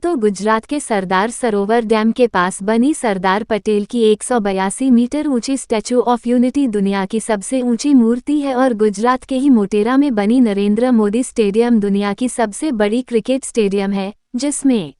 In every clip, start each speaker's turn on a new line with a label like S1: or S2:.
S1: दोस्तों, गुजरात के सरदार सरोवर डैम के पास बनी सरदार पटेल की 182 मीटर ऊंची स्टैचू ऑफ यूनिटी दुनिया की सबसे ऊंची मूर्ति है और गुजरात के ही मोटेरा में बनी नरेंद्र मोदी स्टेडियम दुनिया की सबसे बड़ी क्रिकेट स्टेडियम है, जिसमें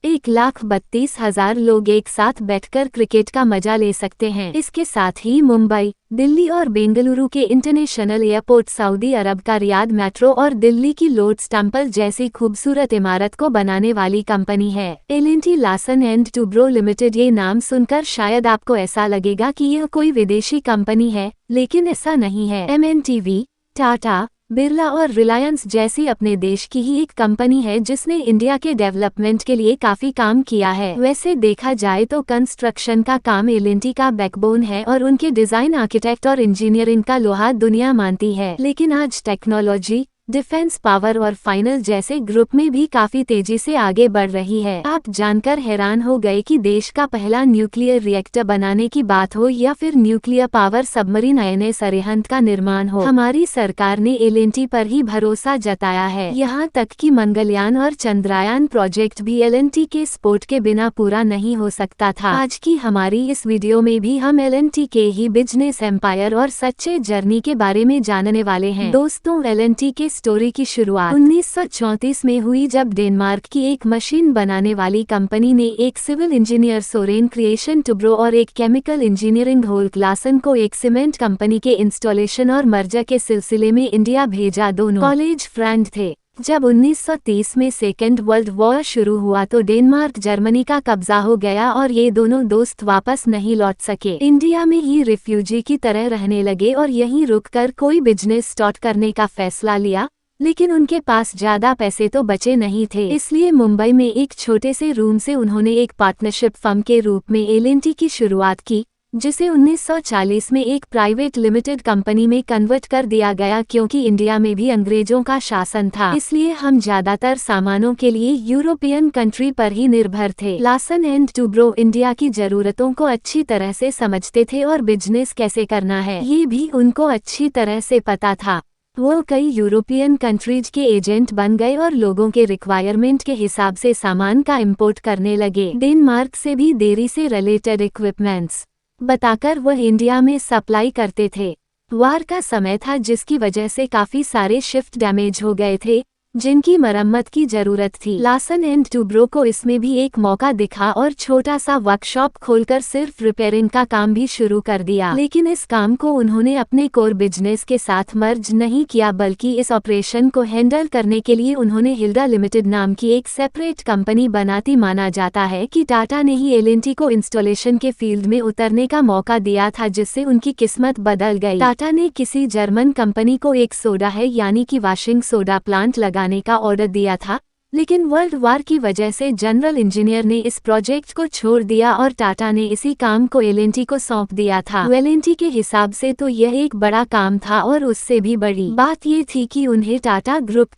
S1: 1,32,000 लोग एक साथ बैठकर क्रिकेट का मजा ले सकते हैं। इसके साथ ही मुंबई, दिल्ली और बेंगलुरु के इंटरनेशनल एयरपोर्ट, सऊदी अरब का रियाद मेट्रो और दिल्ली की लोटस टेम्पल जैसी खूबसूरत इमारत को बनाने वाली कंपनी है L&T Larsen and Toubro limited. ये नाम सुनकर शायद आपको ऐसा लगेगा कि यह कोई विदेशी कंपनी है, लेकिन ऐसा नहीं है। MNTV, टाटा, बिरला और रिलायंस जैसी अपने देश की ही एक कंपनी है जिसने इंडिया के डेवलपमेंट के लिए काफी काम किया है। वैसे देखा जाए तो कंस्ट्रक्शन का काम L&T का बैकबोन है और उनके डिजाइन, आर्किटेक्ट और इंजीनियरिंग का लोहा दुनिया मानती है। लेकिन आज टेक्नोलॉजी, डिफेंस, पावर और फाइनल जैसे ग्रुप में भी काफी तेजी से आगे बढ़ रही है। आप जानकर हैरान हो गए कि देश का पहला न्यूक्लियर रिएक्टर बनाने की बात हो या फिर nuclear power submarine INS Arihant का निर्माण हो, हमारी सरकार ने L&T पर ही भरोसा जताया है। यहाँ तक कि मंगलयान और चंद्रयान प्रोजेक्ट भी L&T के सपोर्ट के बिना पूरा नहीं हो सकता था। आज की हमारी इस वीडियो में भी हम L&T के ही बिजनेस एम्पायर और सच्चे जर्नी के बारे में जानने वाले हैं। दोस्तों, L&T के स्टोरी की शुरुआत 1934 में हुई, जब डेनमार्क की एक मशीन बनाने वाली कंपनी ने एक civil engineer Soren Kristian Toubro और एक केमिकल इंजीनियरिंग होल्क लार्सन को एक सीमेंट कंपनी के इंस्टॉलेशन और मर्जर के सिलसिले में इंडिया भेजा। दोनों कॉलेज फ्रेंड थे। जब 1930 में सेकेंड वर्ल्ड वॉर शुरू हुआ तो डेनमार्क जर्मनी का कब्जा हो गया और ये दोनों दोस्त वापस नहीं लौट सके। इंडिया में ही रिफ्यूजी की तरह रहने लगे और यहीं रुककर कोई बिजनेस स्टार्ट करने का फैसला लिया। लेकिन उनके पास ज्यादा पैसे तो बचे नहीं थे, इसलिए मुंबई में एक छोटे से रूम से उन्होंने एक पार्टनरशिप फर्म के रूप में L&T की शुरुआत की, जिसे 1940 में एक प्राइवेट लिमिटेड कंपनी में कन्वर्ट कर दिया गया। क्योंकि इंडिया में भी अंग्रेजों का शासन था, इसलिए हम ज्यादातर सामानों के लिए यूरोपियन कंट्री पर ही निर्भर थे। लार्सन एंड टूब्रो इंडिया की जरूरतों को अच्छी तरह से समझते थे और बिजनेस कैसे करना है ये भी उनको अच्छी तरह से पता था। वो कई यूरोपियन कंट्रीज के एजेंट बन गए और लोगों के रिक्वायरमेंट के हिसाब से सामान का इंपोर्ट करने लगे। डेनमार्क से भी देरी से रिलेटेड इक्विपमेंट्स बताकर वह इंडिया में सप्लाई करते थे। वार का समय था, जिसकी वजह से काफी सारे शिफ्ट डैमेज हो गए थे जिनकी मरम्मत की जरूरत थी। लार्सन एंड टूब्रो को इसमें भी एक मौका दिखा और छोटा सा वर्कशॉप खोलकर सिर्फ रिपेयरिंग का काम भी शुरू कर दिया। लेकिन इस काम को उन्होंने अपने कोर बिजनेस के साथ मर्ज नहीं किया, बल्कि इस ऑपरेशन को हैंडल करने के लिए उन्होंने हिल्डा लिमिटेड नाम की एक सेपरेट कंपनी बनाती। माना जाता है कि टाटा ने ही L&T को इंस्टॉलेशन के फील्ड में उतरने का मौका दिया था, जिससे उनकी किस्मत बदल गई। टाटा ने किसी जर्मन कंपनी को एक सोडा है यानी कि वॉशिंग सोडा प्लांट लगाने का ऑर्डर दिया था, लेकिन वर्ल्ड वार की वजह से जनरल इंजीनियर ने इस प्रोजेक्ट को छोड़ दिया और टाटा ने इसी काम को L&T को सौंप दिया था। L&T के हिसाब से तो यह एक बड़ा काम था और उससे भी बड़ी बात ये थी कि उन्हें टाटा ग्रुप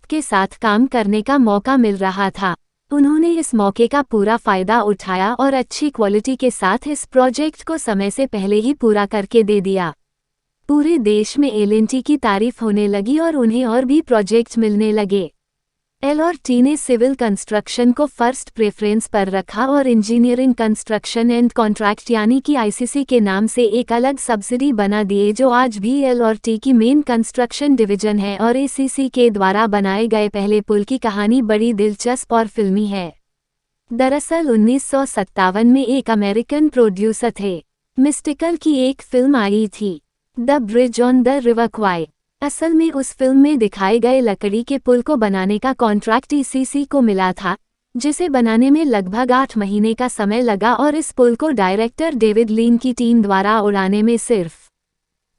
S1: के साथ काम करने का मौका मिल रहा था। उन्होंने इस मौके का पूरा फायदा उठाया और अच्छी क्वालिटी के साथ इस प्रोजेक्ट को समय से पहले ही पूरा करके दे दिया। पूरे देश में L&T की तारीफ होने लगी और उन्हें और भी प्रोजेक्ट मिलने लगे। L&T ने सिविल कंस्ट्रक्शन को फर्स्ट प्रेफरेंस पर रखा और इंजीनियरिंग, कंस्ट्रक्शन एंड कॉन्ट्रैक्ट यानी कि ICC के नाम से एक अलग सब्सिडी बना दिए, जो आज भी L&T की मेन कंस्ट्रक्शन डिवीजन है। और ACC के द्वारा बनाए गए पहले पुल की कहानी बड़ी दिलचस्प और फिल्मी है। दरअसल 1957 में एक अमेरिकन प्रोड्यूसर थे मिस्टिकल की एक फिल्म आई थी, the bridge on the river Kwai. असल में उस फिल्म में दिखाए गए लकड़ी के पुल को बनाने का कॉन्ट्रैक्ट ACC को मिला था, जिसे बनाने में लगभग 8 महीने का समय लगा और इस पुल को डायरेक्टर डेविड लीन की टीम द्वारा उड़ाने में सिर्फ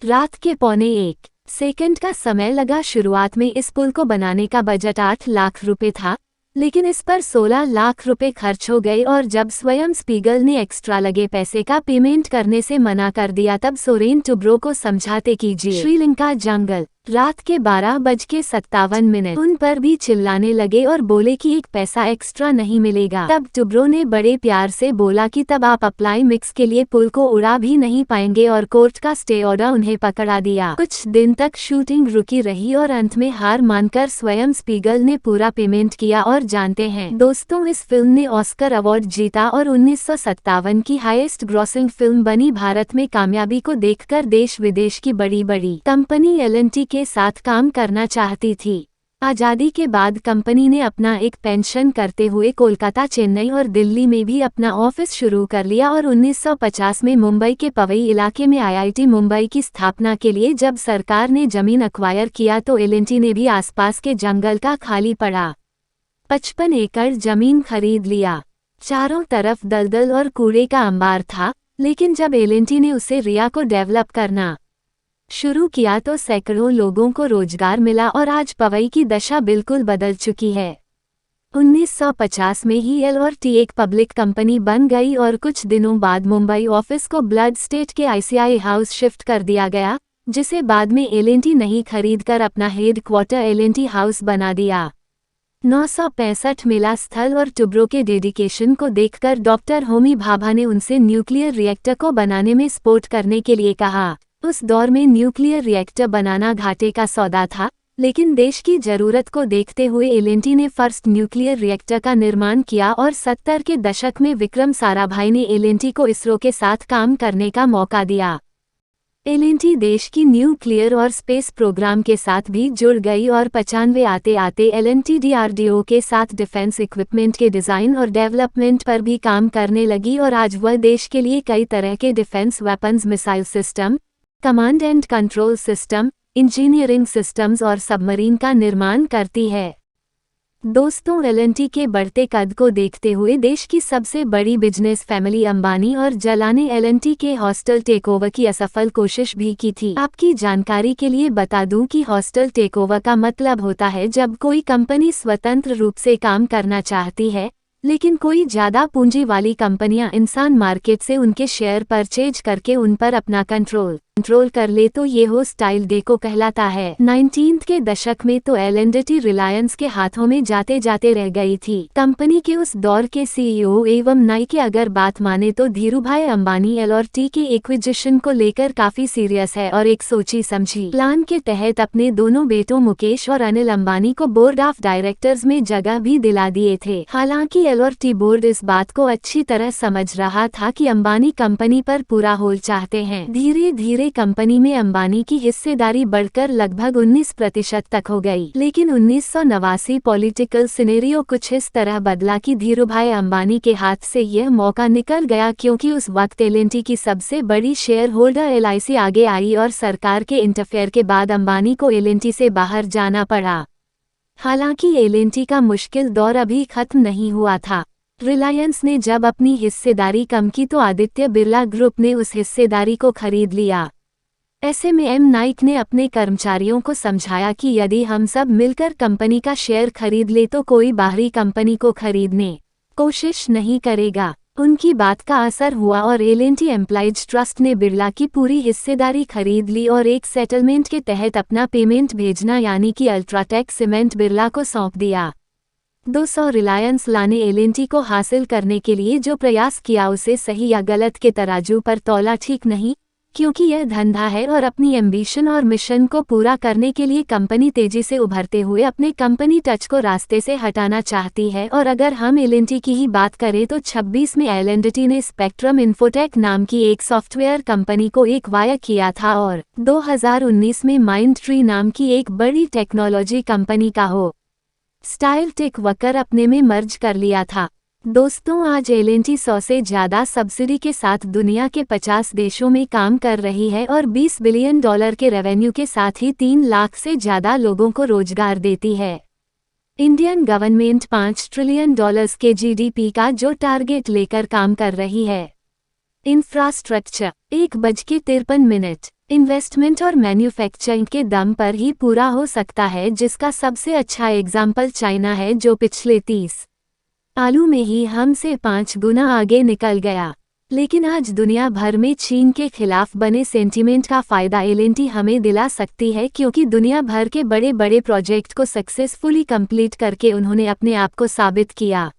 S1: रात के 1.25 सेकंड का समय लगा। शुरुआत में इस पुल को बनाने का बजट 8 लाख रुपए था, लेकिन इस पर 16 लाख रुपए खर्च हो गए और जब स्वयं स्पीगल ने एक्स्ट्रा लगे पैसे का पेमेंट करने से मना कर दिया, तब सोरेन टूब्रो को समझाते कीजिए। श्रीलंका जंगल रात के 12:57 उन पर भी चिल्लाने लगे और बोले कि एक पैसा एक्स्ट्रा नहीं मिलेगा। तब टुब्रो ने बड़े प्यार से बोला कि तब आप अप्लाई मिक्स के लिए पुल को उड़ा भी नहीं पाएंगे और कोर्ट का स्टे ऑर्डर उन्हें पकड़ा दिया। कुछ दिन तक शूटिंग रुकी रही और अंत में हार मानकर स्वयं स्पीगल ने पूरा पेमेंट किया। और जानते हैं दोस्तों, इस फिल्म ने ऑस्कर अवार्ड जीता और 1957 की हाईएस्ट ग्रॉसिंग फिल्म बनी। भारत में कामयाबी को देखकर देश विदेश की बड़ी बड़ी कंपनी L&T के साथ काम करना चाहती थी। आज़ादी के बाद कंपनी ने अपना एक पेंशन करते हुए कोलकाता, चेन्नई और दिल्ली में भी अपना ऑफिस शुरू कर लिया और 1950 में मुंबई के पवई इलाके में IIT मुंबई की स्थापना के लिए जब सरकार ने जमीन अक्वायर किया तो L&T ने भी आसपास के जंगल का खाली पड़ा 55 एकड़ जमीन खरीद लिया। चारों तरफ दलदल और कूड़े का अंबार था, लेकिन जब L&T ने उसे रिया को डेवलप करना शुरू किया तो सैकड़ों लोगों को रोजगार मिला और आज पवई की दशा बिल्कुल बदल चुकी है। 1950 में ही L&T एक पब्लिक कंपनी बन गई और कुछ दिनों बाद मुंबई ऑफिस को ब्लड स्टेट के ICI हाउस शिफ्ट कर दिया गया, जिसे बाद में L&T नहीं खरीदकर अपना हेडक्वार्टर L&T हाउस बना दिया। 965 मेला स्थल और टुब्रो के डेडिकेशन को देखकर डॉक्टर होमी भाभा ने उनसे न्यूक्लियर रिएक्टर को बनाने में सपोर्ट करने के लिए कहा। उस दौर में न्यूक्लियर रिएक्टर बनाना घाटे का सौदा था, लेकिन देश की जरूरत को देखते हुए L&T ने फर्स्ट न्यूक्लियर रिएक्टर का निर्माण किया और 70 के दशक में विक्रम साराभाई ने L&T को इसरो के साथ काम करने का मौका दिया। L&T देश की न्यूक्लियर और स्पेस प्रोग्राम के साथ भी जुड़ गई और 95 आते आते L&T DRDO के साथ डिफेंस इक्विपमेंट के डिज़ाइन और डेवलपमेंट पर भी काम करने लगी और आज वह देश के लिए कई तरह के defence weapons, missile system, command and control system, engineering systems और सबमरीन का निर्माण करती है। दोस्तों, L&T के बढ़ते कद को देखते हुए देश की सबसे बड़ी बिजनेस फैमिली अंबानी और जला ने L&T के हॉस्टल टेकओवर की असफल कोशिश भी की थी। आपकी जानकारी के लिए बता दूं कि हॉस्टल टेकओवर का मतलब होता है जब कोई कंपनी स्वतंत्र रूप से काम करना चाहती है, लेकिन कोई ज्यादा पूंजी वाली कंपनियां इंसान मार्केट से उनके शेयर परचेज करके उन पर अपना कंट्रोल कर ले तो ये हॉस्टाइल टेकओवर कहलाता है। 19 के दशक में तो L&T रिलायंस के हाथों में जाते जाते रह गई थी। कंपनी के उस दौर के CEO एवं नाई की अगर बात माने तो धीरूभाई अंबानी L&T के एक्विजिशन को लेकर काफी सीरियस है और एक सोची समझी प्लान के तहत अपने दोनों बेटों मुकेश और अनिल अंबानी को बोर्ड ऑफ डायरेक्टर्स में जगह भी दिला दिए थे। हालांकि L&T बोर्ड इस बात को अच्छी तरह समझ रहा था कि अंबानी कंपनी पर पूरा होल्ड चाहते हैं। धीरे धीरे कंपनी में अंबानी की हिस्सेदारी बढ़कर लगभग 19% तक हो गई। लेकिन 1989 पॉलिटिकल सिनेरियो कुछ इस तरह बदला कि धीरूभाई अंबानी के हाथ से यह मौका निकल गया, क्योंकि उस वक्त L&T की सबसे बड़ी शेयर होल्डर LIC आगे आई और सरकार के इंटरफेयर के बाद अंबानी को L&T से बाहर जाना पड़ा। हालांकि L&T का मुश्किल दौर अभी खत्म नहीं हुआ था। रिलायंस ने जब अपनी हिस्सेदारी कम की तो आदित्य बिरला ग्रुप ने उस हिस्सेदारी को खरीद लिया। ऐसे में M नाइक ने अपने कर्मचारियों को समझाया कि यदि हम सब मिलकर कंपनी का शेयर खरीद ले तो कोई बाहरी कंपनी को खरीदने कोशिश नहीं करेगा। उनकी बात का असर हुआ और L&T एम्प्लॉइज ट्रस्ट ने बिरला की पूरी हिस्सेदारी खरीद ली और एक सेटलमेंट के तहत अपना पेमेंट भेजना यानी कि अल्ट्राटेक सीमेंट बिरला को सौंप दिया। 200 रिलायंस लाने L&T को हासिल करने के लिए जो प्रयास किया उसे सही या गलत के तराजू पर तौला ठीक नहीं, क्योंकि यह धंधा है और अपनी एम्बिशन और मिशन को पूरा करने के लिए कंपनी तेजी से उभरते हुए अपने कंपनी टच को रास्ते से हटाना चाहती है। और अगर हम L&T की ही बात करें तो 26 में L&T ने स्पेक्ट्रम इन्फोटेक नाम की एक सॉफ्टवेयर कंपनी को एक्वायर किया था और 2019 में माइंडट्री नाम की एक बड़ी टेक्नोलॉजी कंपनी का स्टाइल टेक वकर अपने में मर्ज कर लिया था। दोस्तों, आज L&T 100 से ज़्यादा सब्सिडी के साथ दुनिया के 50 देशों में काम कर रही है और $20 बिलियन के रेवेन्यू के साथ ही 3 लाख से ज़्यादा लोगों को रोजगार देती है। इंडियन गवर्नमेंट $5 ट्रिलियन के GDP का जो टारगेट लेकर काम कर रही है। इंफ्रास्ट्रक्चर 1:53 इन्वेस्टमेंट और मैन्युफैक्चरिंग के दम पर ही पूरा हो सकता है, जिसका सबसे अच्छा एग्जाम्पल चाइना है जो पिछले 30 सालों में ही हमसे 5 गुना आगे निकल गया। लेकिन आज दुनिया भर में चीन के खिलाफ बने सेंटीमेंट का फायदा एल&टी हमें दिला सकती है, क्योंकि दुनिया भर के बड़े बड़े प्रोजेक्ट को सक्सेसफुली कंप्लीट करके उन्होंने अपने आप को साबित किया।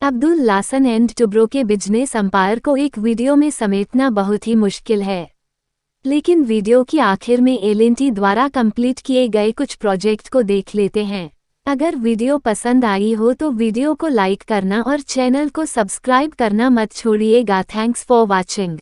S1: अब्दुल लासन एंड टुब्रो के बिजनेस एम्पायर को एक वीडियो में समेटना बहुत ही मुश्किल है, लेकिन वीडियो की आखिर में एल&टी द्वारा कंप्लीट किए गए कुछ प्रोजेक्ट को देख लेते हैं। अगर वीडियो पसंद आई हो तो वीडियो को लाइक करना और चैनल को सब्सक्राइब करना मत छोड़िएगा। Thanks for watching.